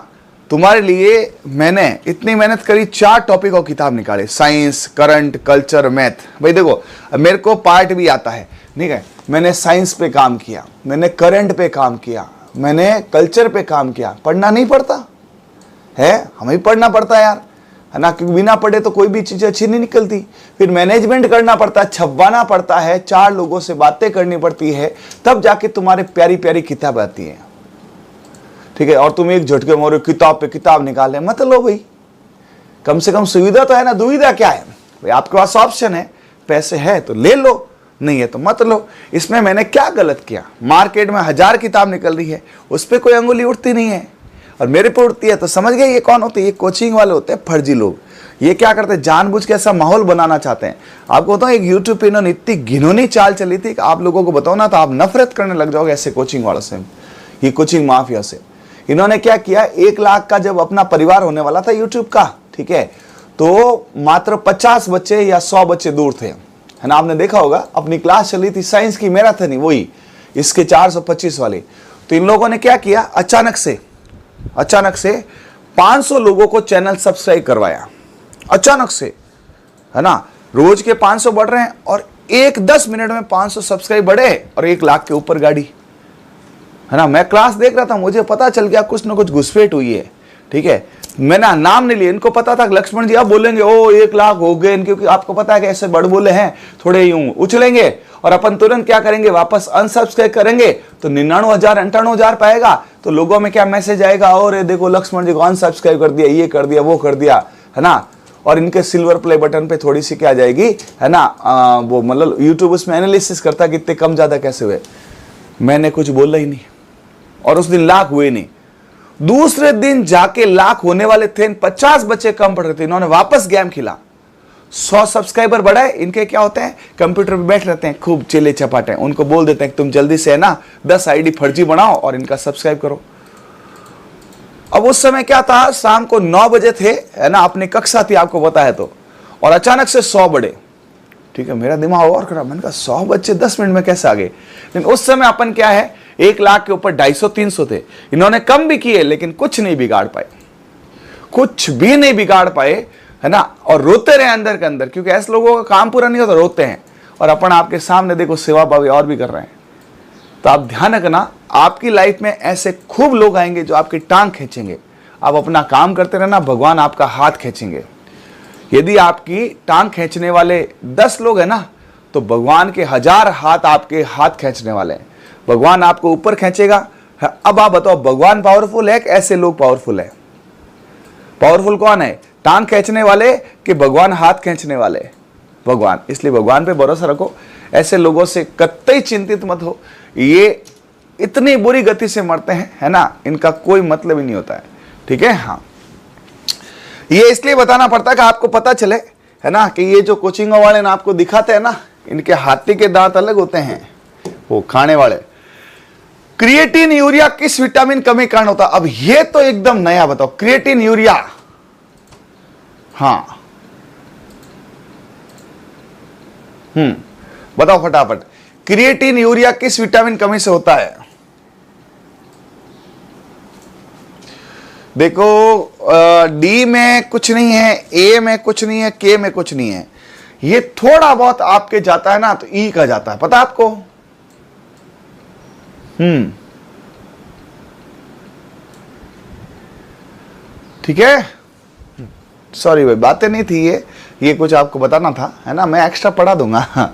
तुम्हारे लिए मैंने इतनी मेहनत करी, 4 टॉपिक और किताब निकाले, साइंस, करंट, कल्चर, मैथ। भाई देखो, मेरे को पार्ट भी आता है, ठीक है। मैंने साइंस पे काम किया, मैंने करंट पे काम किया, मैंने कल्चर पे काम किया। पढ़ना नहीं पड़ता है, हमें भी पढ़ना पड़ता है यार, है ना, क्योंकि बिना पढ़े तो कोई भी चीज़ अच्छी नहीं निकलती। फिर मैनेजमेंट करना पड़ता है, छपवाना पड़ता है, 4 लोगों से बातें करनी पड़ती है, तब जाके तुम्हारे प्यारी प्यारी किताब आती है। ठीक है, और तुम एक झटके मारो किताब पे किताब निकाले, मत लो भाई। कम से कम सुविधा तो है ना, दुविधा क्या है भाई? आपके पास ऑप्शन है, पैसे है तो ले लो, नहीं है तो मत लो। इसमें मैंने क्या गलत किया? मार्केट में 1000 किताब निकल रही है, उस पर कोई अंगुली उठती नहीं है, और मेरे पे उठती है, तो समझ गए ये कौन होते हैं? ये कोचिंग वाले होते हैं, फर्जी लोग। ये क्या करते हैं? जानबूझ के ऐसा माहौल बनाना चाहते हैं। आपको बताऊं, एक यूट्यूब पे इन्होंने इतनी घिनौनी चाल चली थी कि आप लोगों को बताओ ना तो आप नफरत करने लग जाओगे ऐसे कोचिंग वालों से, ये कोचिंग माफिया से। इन्होंने क्या किया, 1 लाख का जब अपना परिवार होने वाला था यूट्यूब का, ठीक है, तो मात्र 50 बच्चे या 100 बच्चे दूर थे, है ना। आपने देखा होगा, अपनी क्लास चली थी साइंस की, मैराथन, वही इसके 425 वाली। तो इन लोगों ने क्या किया, अचानक से 500 लोगों को चैनल सब्सक्राइब करवाया, अचानक से, है ना। रोज के 500 बढ़ रहे हैं और 10 मिनट में 500 सब्सक्राइब बढ़े और 1 लाख के ऊपर गाड़ी, है ना। मैं क्लास देख रहा था, मुझे पता चल गया कुछ ना कुछ घुसपैठ हुई है, ठीक है। मैंने नाम नहीं लिया, इनको पता था लक्ष्मण जी आप बोलेंगे ओ 1 लाख हो गए, क्योंकि आपको पता है कि ऐसे बड़ बोले हैं, थोड़े यूं उछलेंगे और अपन तुरंत क्या करेंगे, वापस अनसब्सक्राइब करेंगे तो 99,000 98,000 पाएगा। तो लोगों में क्या मैसेज आएगा, और देखो लक्ष्मण जी को अनसब्सक्राइब कर दिया, ये कर दिया, वो कर दिया, है ना। और इनके सिल्वर प्ले बटन पे थोड़ी सी क्या जाएगी, है ना, वो मतलब यूट्यूब उसमें एनालिसिस करता कि इतने कम ज्यादा कैसे हुए। मैंने कुछ बोला ही नहीं और उस दिन लाख हुए नहीं। दूसरे दिन जाके लाख होने वाले थे, 50 बच्चे कम पड़ रहे थे, इन्होंने वापस गेम खेला, 100 सब्सक्राइबर बढ़ाए। इनके क्या होते हैं, कंप्यूटर पे बैठ रहते हैं, खूब चिल्ले चपाटे, उनको बोल देते हैं तुम जल्दी से, है ना, 10 आईडी फर्जी बनाओ और इनका सब्सक्राइब करो। अब उस समय क्या था, शाम को 9 बजे थे, है ना, अपनी कक्षा थी, आपको पता है तो, और अचानक से 100 बढ़े। ठीक है, मेरा दिमाग और खराब, मैंने कहा 100 बच्चे 10 मिनट में कैसे आ गए। लेकिन उस समय अपन क्या है, 1 लाख के ऊपर 250-300 थे। इन्होंने कम भी किए लेकिन कुछ नहीं बिगाड़ पाए, कुछ भी नहीं बिगाड़ पाए, है ना। और रोते रहे अंदर के अंदर, क्योंकि ऐसे लोगों का काम पूरा नहीं होता, रोते हैं। और अपन आपके सामने देखो सेवा भावी और भी कर रहे हैं। तो आप ध्यान रखना, आपकी लाइफ में ऐसे खूब लोग आएंगे जो आपकी टांग खींचेंगे। आप अपना काम करते रहना, भगवान आपका हाथ खींचेंगे। यदि आपकी टांग खींचने वाले 10 लोग हैं ना, तो भगवान के 1000 हाथ आपके हाथ खींचने वाले हैं। भगवान आपको ऊपर खींचेगा। अब आप बताओ, भगवान पावरफुल है कि ऐसे लोग पावरफुल है? पावरफुल कौन है, टांग खींचने वाले कि भगवान हाथ खींचने वाले? भगवान। इसलिए भगवान पे भरोसा रखो, ऐसे लोगों से कतई चिंतित मत हो। ये इतनी बुरी गति से मरते हैं, है ना, इनका कोई मतलब ही नहीं होता है, ठीक है। हाँ, ये इसलिए बताना पड़ता है कि आपको पता चले, है ना, कि ये जो कोचिंग वाले ना आपको दिखाते हैं ना, इनके हाथी के दांत अलग होते हैं, वो खाने वाले। क्रिएटिन यूरिया किस विटामिन कमी कारण होता है? अब ये तो एकदम नया बताओ, क्रिएटिन यूरिया। हाँ, बताओ फटाफट, क्रिएटिन यूरिया किस विटामिन कमी से होता है? देखो डी में कुछ नहीं है, ए में कुछ नहीं है, के में कुछ नहीं है, ये थोड़ा बहुत आपके जाता है ना तो ई का जाता है, पता आपको? ठीक है, सॉरी भाई, बातें नहीं थी ये कुछ आपको बताना था, है ना, मैं एक्स्ट्रा पढ़ा दूंगा।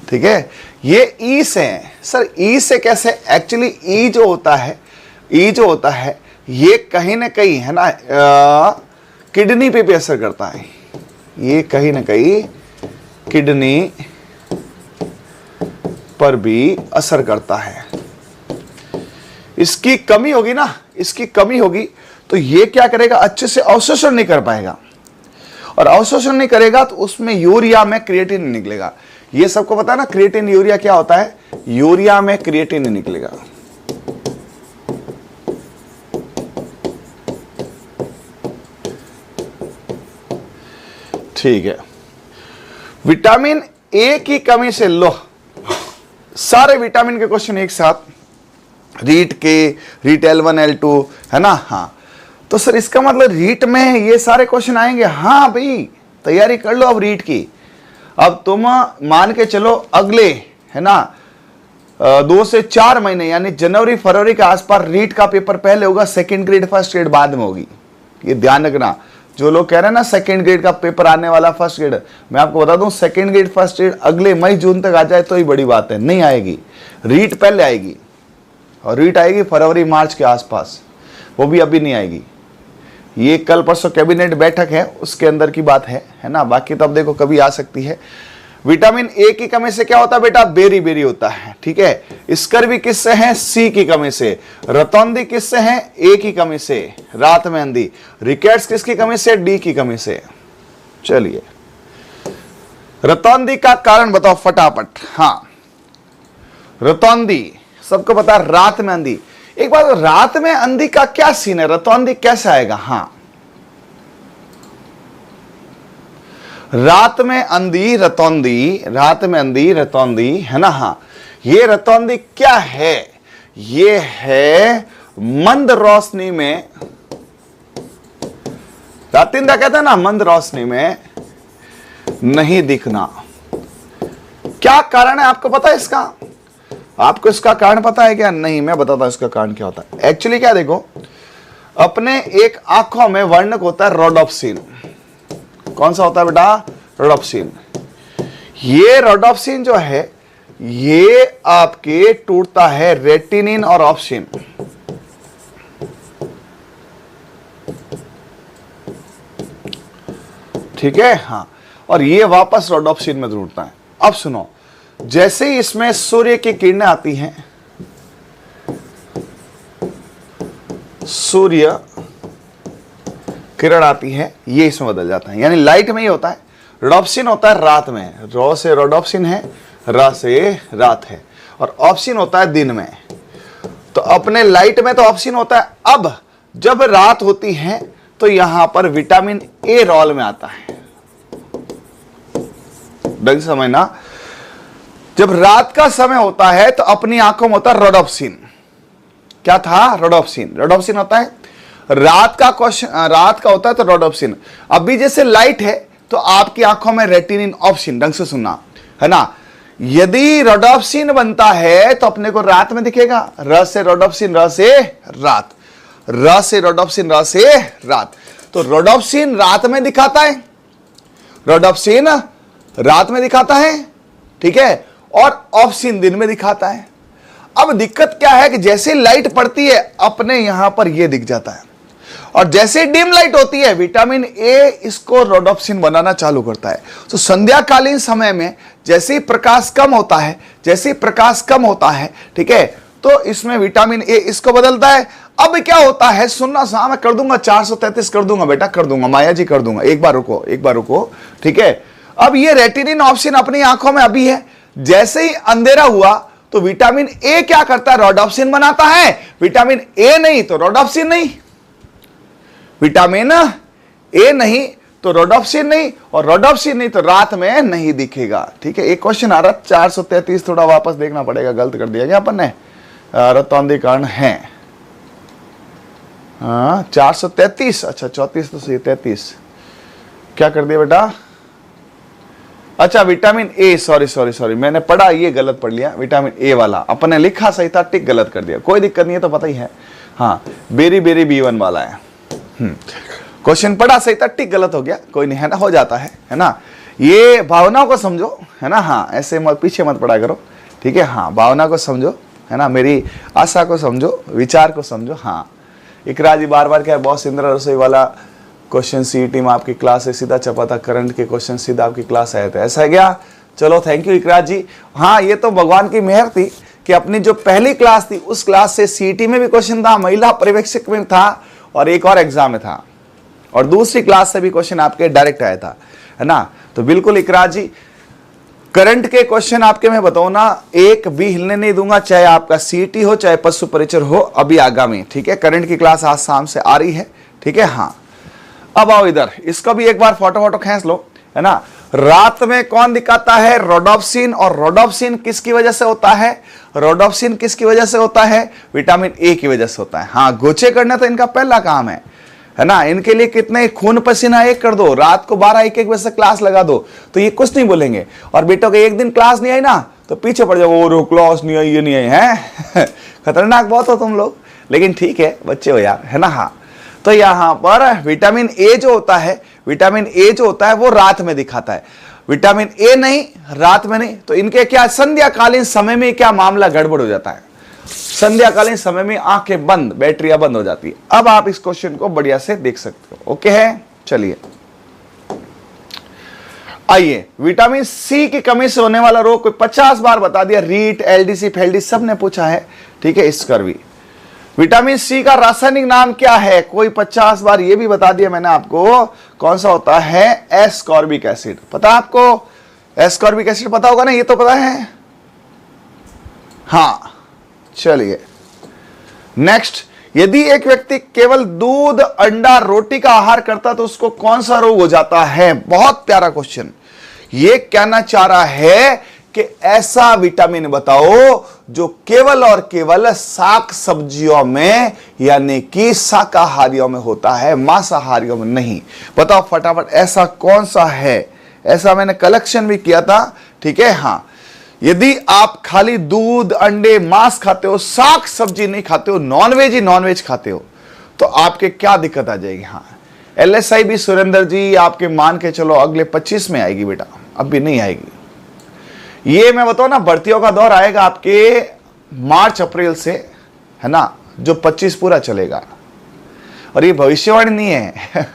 ठीक है, ये ई से है सर, ई से कैसे? एक्चुअली ई जो होता है ये कहीं ना कहीं, है ना, किडनी पे भी असर करता है, ये कहीं ना कहीं किडनी पर भी असर करता है। इसकी कमी होगी ना, इसकी कमी होगी तो ये क्या करेगा, अच्छे से अवशोषण नहीं कर पाएगा, और अवशोषण नहीं करेगा तो उसमें यूरिया में क्रिएटिन निकलेगा। ये सबको पता है ना, क्रिएटिन यूरिया क्या होता है, यूरिया में क्रिएटिन निकलेगा। ठीक है, विटामिन ए की कमी से, लो सारे विटामिन के क्वेश्चन एक साथ, रीट के, रीट L1 L2, है ना, हाँ, तो सर इसका मतलब रीट में ये सारे क्वेश्चन आएंगे। हाँ भाई, तैयारी कर लो अब रीट की। अब तुम मान के चलो अगले, है ना, 2 से 4 महीने यानी जनवरी फरवरी के आसपास रीट का पेपर पहले होगा, सेकंड ग्रेड फर्स्ट ग्रेड बाद में होगी। ये ध्यान रखना, जो लोग कह रहे हैं ना सेकंड ग्रेड का पेपर आने वाला फर्स्ट ग्रेड, मैं आपको बता दूं सेकंड ग्रेड फर्स्ट ग्रेड अगले मई जून तक आ जाए तो ही बड़ी बात है, नहीं आएगी। रीट पहले आएगी, और रीट आएगी फरवरी मार्च के आसपास, वो भी अभी नहीं आएगी। ये कल परसों कैबिनेट बैठक है उसके अंदर की बात है ना, बाकी तो अब देखो कभी आ सकती है। विटामिन ए की कमी से क्या होता है बेटा, बेरी बेरी होता है। ठीक है, स्कर्वी किससे है, सी की कमी से। रतौंधी किससे है, ए की कमी से, रात में अंधी। रिकेट्स किसकी कमी से, डी की कमी से। चलिए, रतौंधी का कारण बताओ फटाफट। हाँ, रतौंधी सबको पता, रात में अंधी। एक बात, रात में अंधी का क्या सीन है, रतौंधी कैसे आएगा? हाँ, रात में अंधी रतौंधी, रात में अंधी रतौंधी, है ना, हाँ, ये रतौंधी क्या है, ये है मंद रोशनी में, रातिंदा कहते हैं ना, मंद रोशनी में नहीं दिखना। क्या कारण है आपको पता है इसका? आपको इसका कारण पता है क्या? नहीं, मैं बताता हूं इसका कारण क्या होता है। एक्चुअली क्या, देखो, अपने एक आंखों में वर्णक होता है रोडोप्सिन। कौन सा होता है बेटा? रोडोप्सिन। ये रोडोप्सिन जो है ये आपके टूटता है रेटिनिन और ऑप्सिन। ठीक है, हाँ, और ये वापस रोडोप्सिन में टूटता है। अब सुनो, जैसे ही इसमें सूर्य की किरणें आती हैं, सूर्य किरण आती है, ये इसमें बदल जाता है, यानी लाइट में ही होता है। रोडोप्सिन होता है रात में, रो से रोडोप्सिन है, रा से रात है, और ऑप्सिन होता है दिन में। तो अपने लाइट में तो ऑप्सिन होता है। अब जब रात होती है तो यहां पर विटामिन ए रोल में आता है। ढंग से समझना, जब रात का समय होता है तो अपनी आंखों में होता है रोडोप्सिन। क्या था? रोडोप्सिन। रोडोप्सिन होता है रात का क्वेश्चन, रात का होता है तो रोडोप्सिन। अभी जैसे लाइट है तो आपकी आंखों में रेटिनिन ऑप्सिन। ढंग से सुनना, है ना, यदि रोडोप्सिन बनता है तो अपने को रात में दिखेगा। र से रोडोप्सिन, र से रात, र से रोडोप्सिन, र से रात। तो रोडोप्सिन रात में दिखाता है, रोडोप्सिन रात में दिखाता है, ठीक है, और ऑप्सिन दिन में दिखाता है। अब दिक्कत क्या है कि जैसे लाइट पड़ती है अपने यहां पर ये दिख जाता है, और जैसे डिम लाइट होती है विटामिन ए इसको रोडोप्सिन बनाना चालू करता है। तो संध्याकालीन समय में जैसे ही प्रकाश कम होता है, जैसे ही प्रकाश कम होता है, ठीक है, तो इसमें विटामिन ए इसको बदलता है। अब क्या होता है, सुनना सा, मैं कर दूंगा 433 कर दूंगा बेटा, कर दूंगा, माया जी कर दूंगा। एक बार रुको, एक बार रुको, ठीक है। अब ये रेटिनिन ऑप्सिन अपनी आंखों में अभी है, जैसे ही अंधेरा हुआ तो विटामिन ए क्या करता है, रोडोप्सिन बनाता है। विटामिन ए नहीं तो रोडोप्सिन नहीं, विटामिन ए नहीं तो रोडोप्सिन नहीं, और रोडोप्सिन नहीं तो रात में नहीं दिखेगा। ठीक है, एक क्वेश्चन आ रहा 433, थोड़ा वापस देखना पड़ेगा, गलत कर दिया क्या अपन ने। रतौंधी कारण है, हाँ 433, अच्छा 34 तो सही, 33 क्या कर दिया बेटा? अच्छा विटामिन ए, सॉरी मैंने पढ़ा ये गलत पढ़ लिया, विटामिन ए वाला अपने लिखा सही था, टिक गलत कर दिया, कोई दिक्कत नहीं है, तो पता ही है। हाँ बेरी बेरी B1 वाला है। क्वेश्चन पढ़ा सही था, टिक गलत हो गया, कोई नहीं है ना, हो जाता है ना। ये भावनाओं को समझो, है ना। हाँ ऐसे मत पीछे मत पढ़ा करो, ठीक है। हाँ भावना को समझो, है ना, मेरी आशा को समझो, विचार को समझो। हाँ इकरा जी बार बार क्या है, बॉस इंदिरा रसोई वाला क्वेश्चन सीईटी में आपकी क्लास है, सीधा छपा था, करंट के क्वेश्चन सीधा आपकी क्लास आए थे, ऐसा है क्या? चलो थैंक यू इकरा जी। हाँ ये तो भगवान की मेहर थी कि अपनी जो पहली क्लास थी उस क्लास से सीईटी में भी क्वेश्चन था, महिला पर्यवेक्षक में था, और एक और एग्जाम में था, और दूसरी क्लास से भी क्वेश्चन आपके डायरेक्ट आया था, है ना। तो बिल्कुल इकरा जी, करंट के क्वेश्चन आपके मैं बताऊं ना, एक भी हिलने नहीं दूंगा, चाहे आपका सीईटी हो चाहे पशु परिचर हो, अभी आगामी, ठीक है। करंट की क्लास आज शाम से आ रही है, ठीक है। हाँ अब आओ इधर, इसका भी एक बार फोटो खींच लो, है ना। रात में कौन दिखाता है? रोडोप्सिन। और रोडोप्सिन किसकी वजह से होता है? रोडोप्सिन किसकी वजह से होता है? विटामिन ए की वजह से होता है। हाँ गोचे करना तो इनका पहला काम है ना। इनके लिए कितने खून पसीना एक कर दो, रात को 12-1 बजे से क्लास लगा दो, तो ये कुछ नहीं बोलेंगे। और बेटों के एक दिन क्लास नहीं आई ना तो पीछे पड़ जाओ, वो क्लास नहीं आई, ये नहीं आई है। खतरनाक बहुत हो तुम लोग, लेकिन ठीक है, बच्चे हो यार, है ना। हाँ तो यहां पर विटामिन ए जो होता है, विटामिन ए जो होता है वो रात में दिखाता है, विटामिन ए नहीं, रात में नहीं। तो इनके क्या संध्याकालीन समय में क्या मामला गड़बड़ हो जाता है, संध्याकालीन समय में आंखें बंद, बैटरियां बंद हो जाती है। अब आप इस क्वेश्चन को बढ़िया से देख सकते हो, ओके है। चलिए आइए, विटामिन सी की कमी से होने वाला रोग कोई 50 बार बता दिया, रीट, एलडीसी, फेल्डी सब ने पूछा है, ठीक है। स्कर्वी, विटामिन सी का रासायनिक नाम क्या है? कोई 50 बार ये भी बता दिया मैंने आपको, कौन सा होता है? Ascorbic acid. पता आपको एस्कॉर्बिक एसिड पता होगा ना, ये तो पता है। हाँ चलिए नेक्स्ट, यदि एक व्यक्ति केवल दूध, अंडा, रोटी का आहार करता तो उसको कौन सा रोग हो जाता है? बहुत प्यारा क्वेश्चन। ये कहना चाह रहा है कि ऐसा विटामिन बताओ जो केवल और केवल शाक सब्जियों में यानी कि शाकाहारियों में होता है, मांसाहारियों में नहीं। बताओ फटाफट ऐसा कौन सा है? ऐसा मैंने कलेक्शन भी किया था, ठीक है। हाँ यदि आप खाली दूध, अंडे, मांस खाते हो, शाक सब्जी नहीं खाते हो, नॉनवेज ही नॉनवेज खाते हो, तो आपके क्या दिक्कत आ जाएगी? हाँ LSI भी सुरेंद्र जी आपके मान के चलो अगले 25 में आएगी बेटा, अभी नहीं आएगी। ये मैं बताऊं ना, भर्तियों का दौर आएगा आपके मार्च अप्रैल से, है ना, जो 25 पूरा चलेगा। और ये भविष्यवाणी नहीं है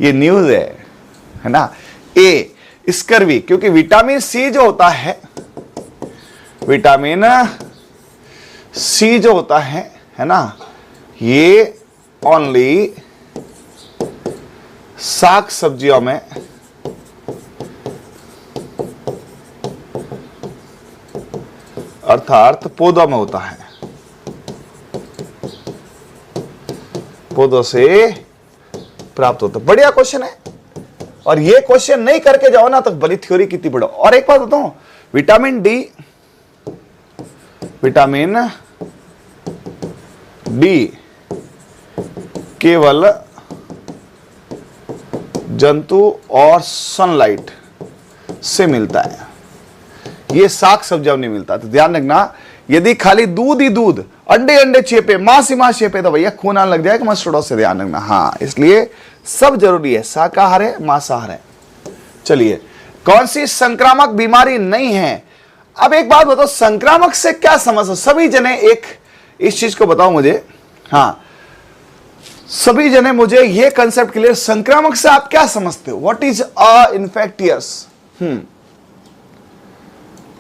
ये न्यूज है ना। ए स्कर्वी, क्योंकि विटामिन सी जो होता है, विटामिन सी जो होता है ना, ये ओनली शाक सब्जियों में अर्थात पौधों में होता है, पौधों से प्राप्त होता है। बढ़िया क्वेश्चन है, और ये क्वेश्चन नहीं करके जाओ ना तो बड़ी थ्योरी कितनी पढ़ो। और एक बात बताऊं, विटामिन डी, विटामिन डी केवल जंतु और सनलाइट से मिलता है, ये शाक सब्जियों नहीं मिलता। तो ध्यान रखना, यदि खाली दूध ही दूध, अंडे अंडे चेपे, मांस ही मांस चेपे, तो भैया खून आने लग जाएगा मस्टर्डों से, ध्यान रखना। हाँ इसलिए सब जरूरी है, शाकाहार है, मांसाहार है। चलिए, कौन सी संक्रामक बीमारी नहीं है? अब एक बात बताओ, संक्रामक से क्या समझ हो? सभी जने एक इस चीज को बताओ मुझे। हाँ सभी जने मुझे ये कंसेप्ट क्लियर, संक्रामक से आप क्या समझते हो? What is a infectious?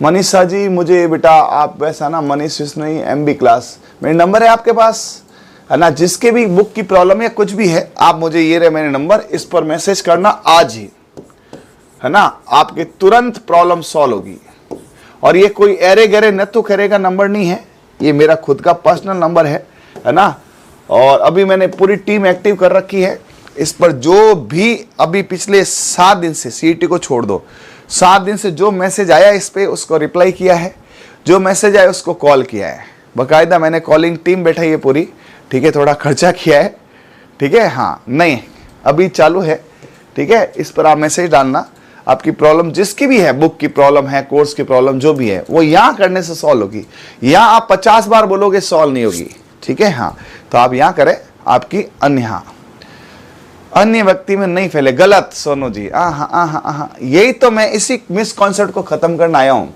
Manisha ji, मुझे बेटा आप वैसा ना, मनीष नहीं, MB क्लास, मेरे नंबर है आपके पास, है ना। जिसके भी बुक की प्रॉब्लम या कुछ भी है, आप मुझे ये रहे मेरे नंबर, इस पर मैसेज करना आज ही, है ना। आपकी तुरंत प्रॉब्लम सॉल्व होगी। और ये कोई एरे गरे नत्थु खरे का नंबर नहीं है, ये मेरा खुद का पर्सनल नंबर है ना। और अभी मैंने पूरी टीम एक्टिव कर रखी है इस पर। जो भी अभी पिछले 7 दिन से, सीईटी को छोड़ दो, 7 दिन से जो मैसेज आया इस पे उसको रिप्लाई किया है, जो मैसेज आया उसको कॉल किया है। बाकायदा मैंने कॉलिंग टीम बैठाई है पूरी, ठीक है। थोड़ा खर्चा किया है, ठीक है, हाँ नहीं अभी चालू है, ठीक है। इस पर आप मैसेज डालना, आपकी प्रॉब्लम जिसकी भी है, बुक की प्रॉब्लम है, कोर्स की प्रॉब्लम जो भी है, वो यहाँ करने से सॉल्व होगी। यहाँ आप 50 बार बोलोगे सॉल्व नहीं होगी, ठीक है। हाँ तो आप यहाँ करें, आपकी अन्य व्यक्ति में नहीं फैले, गलत सोनू जी। यही तो मैं इसी मिस कॉन्सेप्ट को खत्म करने आया हूं।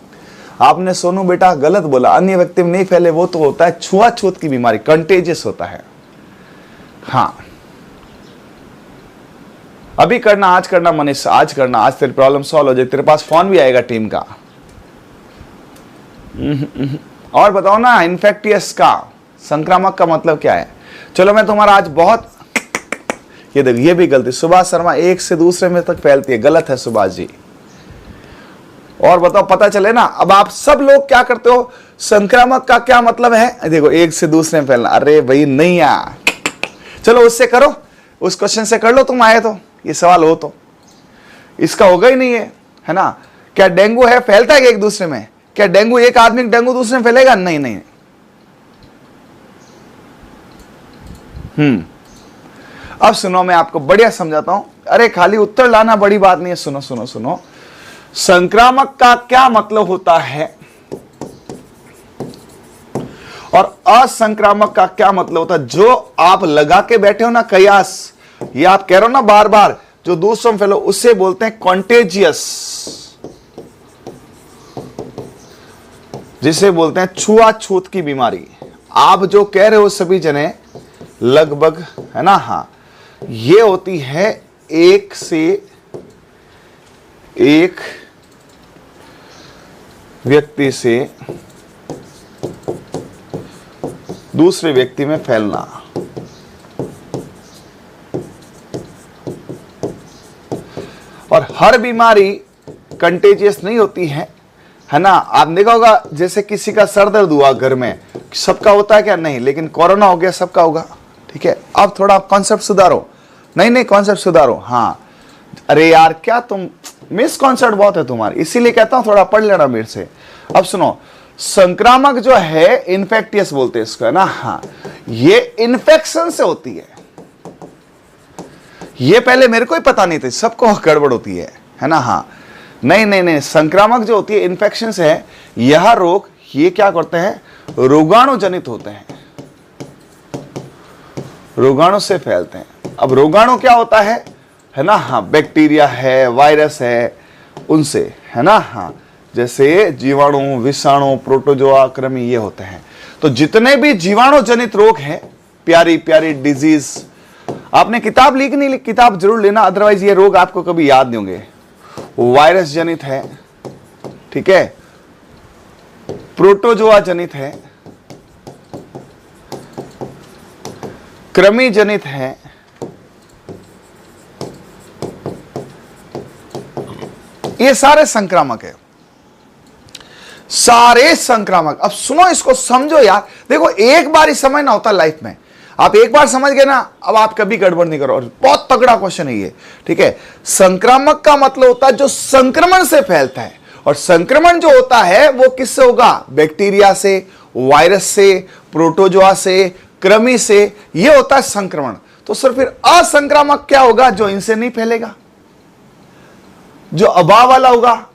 आपने सोनू बेटा गलत बोला, अन्य व्यक्ति में नहीं फैले, वो तो होता है छुआछूत की बीमारी, कंटेजियस होता है। हाँ अभी करना, आज करना मनीष, आज करना, आज तेरी प्रॉब्लम सॉल्व हो जाए, तेरे पास फोन भी आएगा टीम का। और बताओ ना, इन्फेक्टियस का, संक्रामक का मतलब क्या है? चलो मैं तुम्हारा आज बहुत, ये देखो ये भी गलती, सुभाष शर्मा एक से दूसरे में तक फैलती है, गलत है सुभाष जी। और बताओ, पता चले ना। अब आप सब लोग क्या करते हो, संक्रामक का क्या मतलब है, देखो एक से दूसरे में फैलना। अरे भाई नहीं यार, चलो उससे करो, उस क्वेश्चन से कर लो, तुम आए तो ये सवाल हो तो, इसका होगा ही नहीं है ना। क्या डेंगू है, फैलता है एक दूसरे में? क्या डेंगू, एक आदमी डेंगू दूसरे में फैलेगा? नहीं नहीं। अब सुनो, मैं आपको बढ़िया समझाता हूं। अरे खाली उत्तर लाना बड़ी बात नहीं है, सुनो सुनो सुनो। संक्रामक का क्या मतलब होता है और असंक्रामक का क्या मतलब होता है? जो आप लगा के बैठे हो ना कयास, ये आप कह रहे हो ना बार बार, जो दूसरों में फैलो, उससे बोलते हैं कॉन्टेजियस, जिसे बोलते हैं छुआछूत की बीमारी। आप जो कह रहे हो सभी जने लगभग, है ना, हाँ, ये होती है एक से एक व्यक्ति से दूसरे व्यक्ति में फैलना। और हर बीमारी कंटेजियस नहीं होती है ना। आप देखा होगा, जैसे किसी का सर दर्द हुआ घर में, सबका होता है क्या? नहीं, लेकिन कोरोना हो गया सबका होगा, ठीक है। अब थोड़ा कॉन्सेप्ट सुधारो, नहीं कॉन्सेप्ट सुधारो। हाँ अरे यार क्या तुम मिस कॉन्सेप्ट बहुत है तुम्हारी, इसीलिए कहता हूं थोड़ा पढ़ लेना मेरे से। अब सुनो, संक्रामक जो है इन्फेक्टियस बोलते हैं इसको, है ना। हाँ ये इन्फेक्शन से होती है, ये पहले मेरे को ही पता नहीं था, सबको गड़बड़ होती है ना। हाँ नहीं, संक्रामक जो होती है इन्फेक्शन से है। यह रोग ये क्या करते हैं, रोगाणु जनित होते हैं, रोगाणु से फैलते हैं। अब रोगाणु क्या होता है ना, हाँ, बैक्टीरिया है, वायरस है, उनसे, है ना। हाँ जैसे जीवाणु, विषाणु, प्रोटोजोआ, कृमि, ये होते हैं। तो जितने भी जीवाणु जनित रोग हैं, प्यारी प्यारी डिजीज, आपने किताब लिख नहीं, किताब जरूर लेना, अदरवाइज ये रोग आपको कभी याद नहीं होंगे। वायरस जनित है, ठीक है, प्रोटोजोआ जनित है, कृमि जनित है, ये सारे संक्रामक है, सारे संक्रामक। अब सुनो, इसको समझो यार। देखो एक बार ही समझना होता लाइफ में, आप एक बार समझ गए ना, अब आप कभी गड़बड़ नहीं करो। बहुत तगड़ा क्वेश्चन है ये, ठीक है। संक्रामक का मतलब होता है जो संक्रमण से फैलता है, और संक्रमण जो होता है वो किससे होगा? बैक्टीरिया से, वायरस से, प्रोटोजोआ से, कृमि से, ये होता है संक्रमण। तो सर फिर असंक्रामक क्या होगा? जो इनसे नहीं फैलेगा, जो अभाव वाला होगा,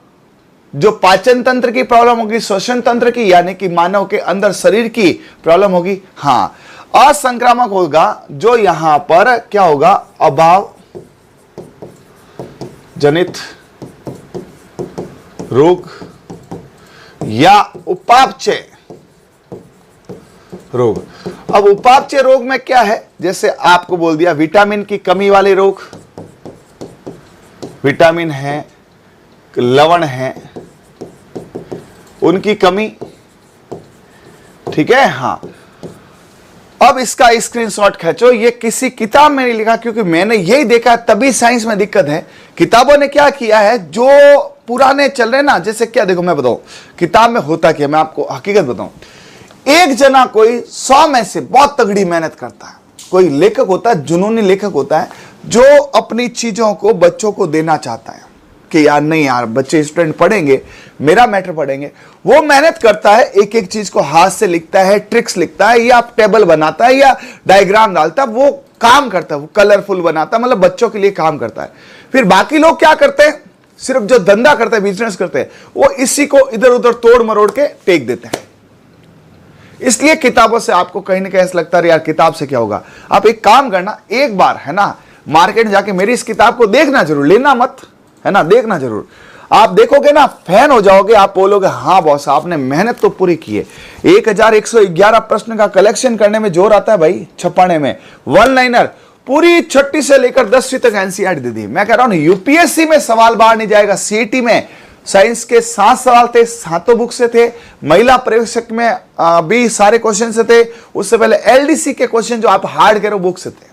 जो पाचन तंत्र की प्रॉब्लम होगी, श्वसन तंत्र की, यानी कि मानव के अंदर शरीर की प्रॉब्लम होगी। हाँ असंक्रामक होगा जो यहां पर क्या होगा? अभाव जनित रोग या उपापचय रोग। अब उपापचय रोग में क्या है? जैसे आपको बोल दिया विटामिन की कमी वाले रोग, विटामिन है, लवण है, उनकी कमी, ठीक है। हाँ अब इसका स्क्रीनशॉट खींचो, ये किसी किताब में नहीं लिखा, क्योंकि मैंने यही देखा, तभी साइंस में दिक्कत है। किताबों ने क्या किया है, जो पुराने चल रहे ना, जैसे क्या, देखो मैं बताऊं किताब में होता क्या, मैं आपको हकीकत बताऊं। एक जना कोई 100 में से बहुत तगड़ी मेहनत करता है, कोई लेखक होता है, जुनूनी लेखक होता है, जो अपनी चीजों को बच्चों को देना चाहता है, कि यार नहीं यार बच्चे स्टूडेंट पढ़ेंगे, मेरा मैटर पढ़ेंगे, वो मेहनत करता है, एक एक चीज को हाथ से लिखता है, ट्रिक्स लिखता है, या टेबल बनाता है, या डायग्राम डालता है, वो काम करता है, वो कलरफुल बनाता है, मतलब बच्चों के लिए काम करता है। फिर बाकी लोग क्या करते हैं, सिर्फ जो धंधा करते हैं, बिजनेस करते हैं, वो इसी को इधर उधर तोड़ मरोड़ के टेक देते हैं। इसलिए किताबों से आपको कहीं ना कहीं ऐसा लगता है यार किताब से क्या होगा। आप एक काम करना, एक बार है ना मार्केट जाके मेरी इस किताब को देखना जरूर, लेना मत, है ना, देखना जरूर। आप देखोगे ना, फैन हो जाओगे, आप बोलोगे हाँ बॉस आपने मेहनत तो पूरी की है। 1111 प्रश्न का कलेक्शन करने में जोर आता है भाई, छपाने में। वन लाइनर पूरी 6ठी से लेकर 10वीं तक एनसीईआरटी दे दी। मैं कह रहा हूं यूपीएससी में सवाल बाहर नहीं जाएगा। सीईटी में साइंस के 7 सवाल थे, 7 बुक से थे। महिला प्रवेशक में भी सारे क्वेश्चन से थे। उससे पहले एलडीसी के क्वेश्चन जो आप हार्ड करो बुक से थे।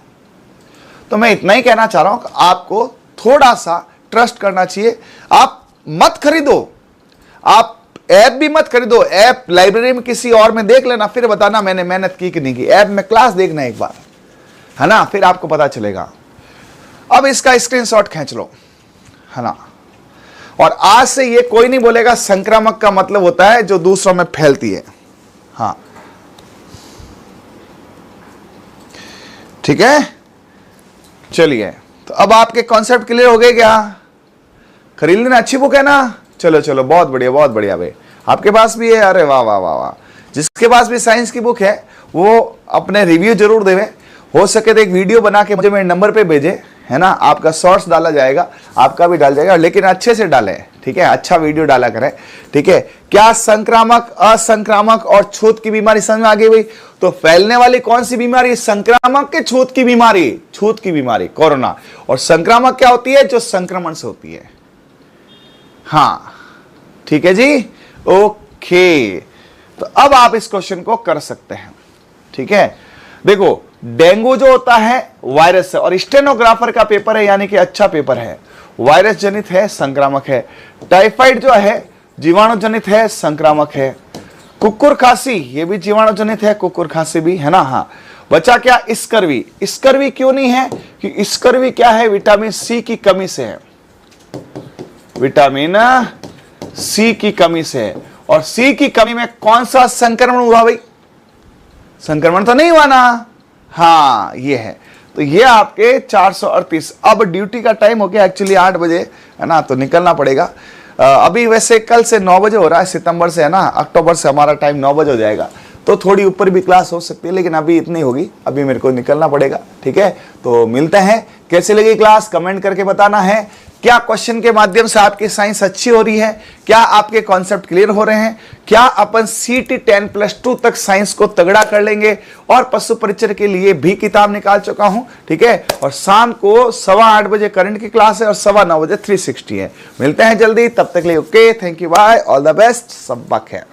तो मैं इतना ही कहना चाह रहा हूं कि आपको थोड़ा सा ट्रस्ट करना चाहिए। आप मत खरीदो, आप ऐप भी मत खरीदो, ऐप लाइब्रेरी में किसी और में देख लेना, फिर बताना मैंने मेहनत की कि नहीं की। ऐप में क्लास देखना एक बार, है ना, फिर आपको पता चलेगा। अब इसका स्क्रीनशॉट खींच लो, है ना। और आज से ये कोई नहीं बोलेगा संक्रामक का मतलब होता है जो दूसरों में फैलती है। हाँ ठीक है, चलिए। तो अब आपके कॉन्सेप्ट क्लियर हो गए क्या? खरीद लेना, अच्छी बुक है ना। चलो चलो, बहुत बढ़िया बहुत बढ़िया भाई। आपके पास भी है? अरे वाह वाह वाह वाह। जिसके पास भी साइंस की बुक है वो अपने रिव्यू जरूर देवे। हो सके तो एक वीडियो बना के मुझे मेरे नंबर पे भेजे, है ना। आपका शॉर्ट्स डाला जाएगा, आपका भी डाल जाएगा, लेकिन अच्छे से डालें, ठीक है, अच्छा वीडियो डाला करें, ठीक है। क्या संक्रामक, असंक्रामक और छूत की बीमारी समझ में आ गई भाई? तो फैलने वाली कौन सी बीमारी? संक्रामक के छूत की बीमारी, छूत की बीमारी कोरोना। और संक्रामक क्या होती है? जो संक्रमण से होती है। हाँ ठीक है जी, ओके। तो अब आप इस क्वेश्चन को कर सकते हैं, ठीक है। देखो डेंगू जो होता है वायरस से, और स्टेनोग्राफर का पेपर है यानी कि अच्छा पेपर है, वायरस जनित है, संक्रामक है। टाइफाइड जो है जीवाणु जनित है, संक्रामक है। कुकुर खांसी ये भी जीवाणु जनित है, कुकुर खांसी भी, है ना। हाँ बचा क्या? स्कर्वी। स्कर्वी क्यों नहीं है? कि स्कर्वी क्या है? विटामिन सी की कमी से है, विटामिन सी की कमी से है। और सी की कमी में कौन सा संक्रमण हुआ भाई? संक्रमण तो नहीं हुआ ना। हाँ ये है। तो ये आपके 438। अब ड्यूटी का टाइम हो गया एक्चुअली 8 बजे, है ना, तो निकलना पड़ेगा। अभी वैसे कल से 9 बजे हो रहा है, सितंबर से, है ना, अक्टूबर से हमारा टाइम 9 बजे हो जाएगा। तो थोड़ी ऊपर भी क्लास हो सकती है, लेकिन अभी इतनी होगी, अभी मेरे को निकलना पड़ेगा, ठीक है। तो मिलते हैं। कैसे लगी क्लास कमेंट करके बताना है। क्या क्वेश्चन के माध्यम से आपकी साइंस अच्छी हो रही है? क्या आपके कॉन्सेप्ट क्लियर हो रहे हैं? क्या अपन सीटी 10+2 तक साइंस को तगड़ा कर लेंगे? और पशु परिचय के लिए भी किताब निकाल चुका हूं, ठीक है। और शाम को 8:15 बजे करंट की क्लास है और 9:15 बजे 360 है। मिलते हैं जल्दी, तब तक के लिए okay, thank you, bye, all the best, सब है।